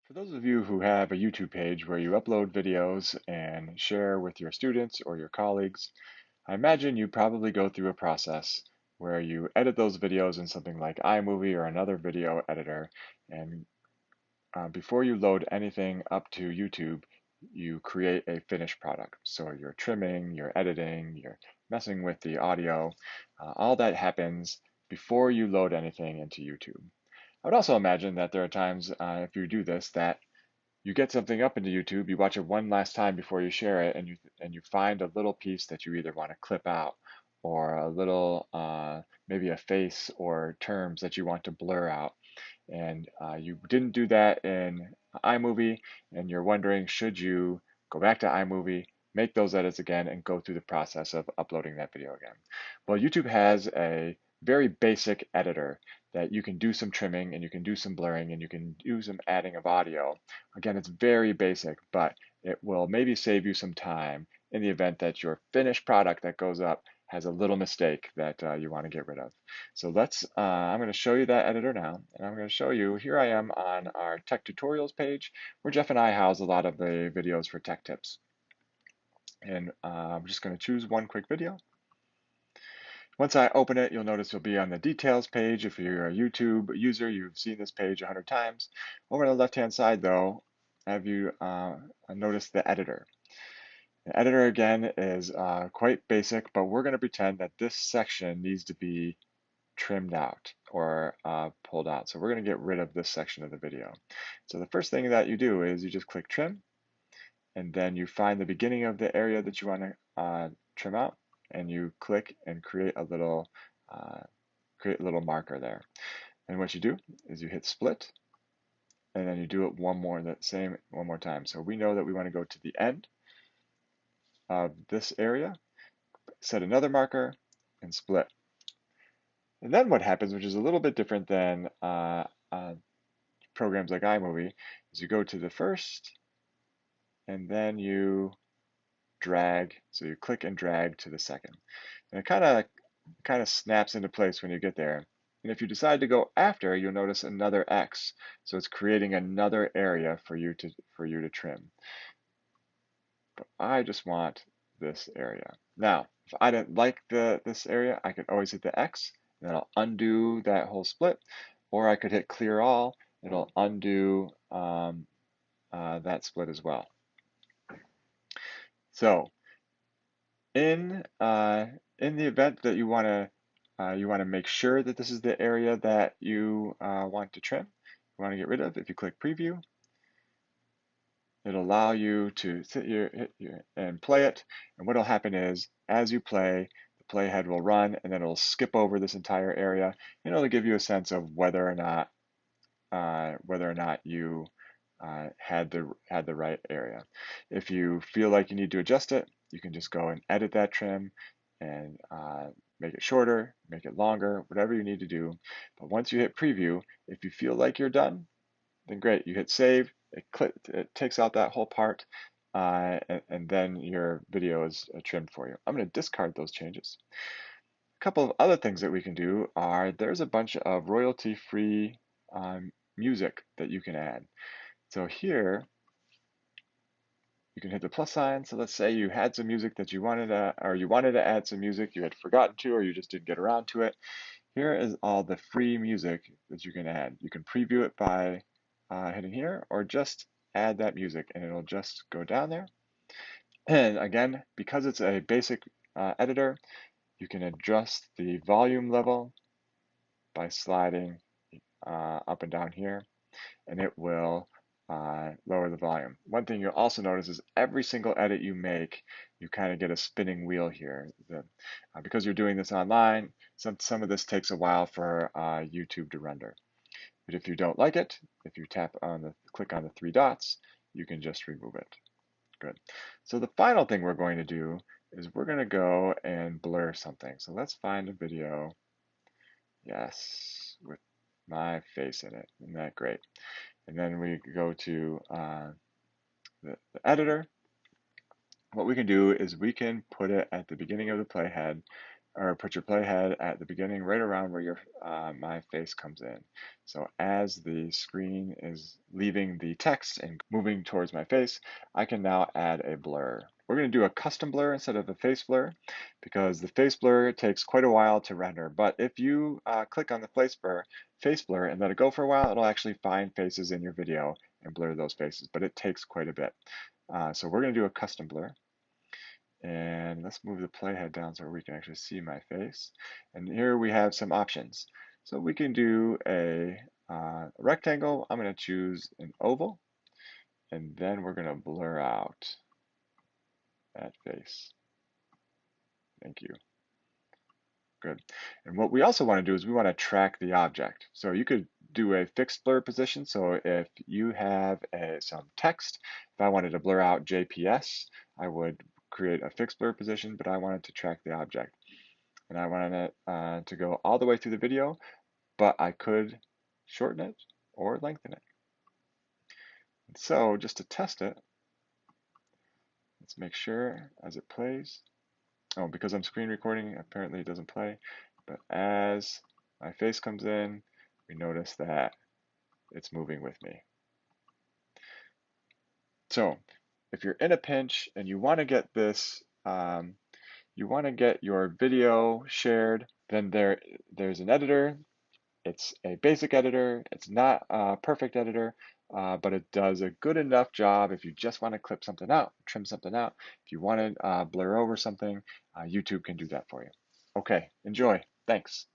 For those of you who have a YouTube page where you upload videos and share with your students or your colleagues, I imagine you probably go through a process where you edit those videos in something like iMovie or another video editor, and before you load anything up to YouTube, you create a finished product. So you're trimming, you're editing, you're messing with the audio. All that happens before you load anything into YouTube. I would also imagine that there are times, if you do this, that you get something up into YouTube, you watch it one last time before you share it, and you find a little piece that you either want to clip out, or a little maybe a face or terms that you want to blur out. And you didn't do that in iMovie, and you're wondering, should you go back to iMovie, make those edits again, and go through the process of uploading that video again? Well, YouTube has a very basic editor that you can do some trimming and you can do some blurring and you can do some adding of audio. Again, it's very basic, but it will maybe save you some time in the event that your finished product that goes up has a little mistake that you want to get rid of. So I'm going to show you that editor now, and I'm going to show you, here I am on our tech tutorials page, where Jeff and I house a lot of the videos for tech tips. And I'm just going to choose one quick video. Once I open it, you'll notice you'll be on the details page. If you're a YouTube user, you've seen this page 100 times. Over on the left-hand side, though, have you noticed the editor? The editor, again, is quite basic, but we're going to pretend that this section needs to be trimmed out or pulled out. So we're going to get rid of this section of the video. So the first thing that you do is you just click trim, and then you find the beginning of the area that you want to trim out, and you click and uh, create a little marker there. And what you do is you hit split, and then you do it one more time. So we know that we want to go to the end of this area, set another marker, and split. And then what happens, which is a little bit different than programs like iMovie, is you go to the first, and then you drag. So you click and drag to the second. And it kind of snaps into place when you get there. And if you decide to go after, you'll notice another X. So it's creating another area for you to trim. But I just want this area. Now, if I didn't like this area, I could always hit the X, and that'll undo that whole split. Or I could hit clear all. It'll undo that split as well. So in the event that you want to make sure that this is the area that you want to trim, you want to get rid of, if you click preview, it'll allow you to sit here, and play it. And what will happen is, as you play, the playhead will run, and then it'll skip over this entire area, and it'll give you a sense of whether or not you had the right area. If you feel like you need to adjust it, you can just go and edit that trim and make it shorter, make it longer, whatever you need to do. But once you hit preview, if you feel like you're done, then great. You hit save, it takes out that whole part, and then your video is trimmed for you. I'm going to discard those changes. A couple of other things that we can do are, there's a bunch of royalty-free music that you can add. So here, you can hit the plus sign. So let's say you had some music that you wanted to add some music you had forgotten to, or you just didn't get around to it. Here is all the free music that you can add. You can preview it by hitting here, or just add that music, and it'll just go down there. And again, because it's a basic editor, you can adjust the volume level by sliding up and down here, and it will lower the volume. One thing you'll also notice is every single edit you make, you kind of get a spinning wheel here. Because you're doing this online, some of this takes a while for YouTube to render. But if you don't like it, if you click on the three dots, you can just remove it. Good. So the final thing we're going to do is we're going to go and blur something. So let's find a video, yes, with my face in it. Isn't that great? And then we go to the editor. What we can do is we can put it at the beginning of the playhead, or put your playhead at the beginning, right around where your my face comes in. So as the screen is leaving the text and moving towards my face, I can now add a blur. We're going to do a custom blur instead of a face blur because the face blur takes quite a while to render. But if you click on the face blur and let it go for a while, it'll actually find faces in your video and blur those faces, but it takes quite a bit. So we're going to do a custom blur. And let's move the playhead down so we can actually see my face. And here we have some options. So we can do a rectangle. I'm going to choose an oval. And then we're going to blur out that face. Thank you. Good. And what we also want to do is we want to track the object. So you could do a fixed blur position. So if you have some text, if I wanted to blur out JPS, I would create a fixed blur position, but I wanted to track the object. And I wanted it to go all the way through the video, but I could shorten it or lengthen it. And so just to test it, let's make sure as it plays. Oh, because I'm screen recording, apparently it doesn't play. But as my face comes in, we notice that it's moving with me. So if you're in a pinch and you want to get this, you want to get your video shared, then there's an editor. It's a basic editor. It's not a perfect editor, but it does a good enough job if you just want to clip something out, trim something out. If you want to blur over something, YouTube can do that for you. Okay, enjoy. Thanks.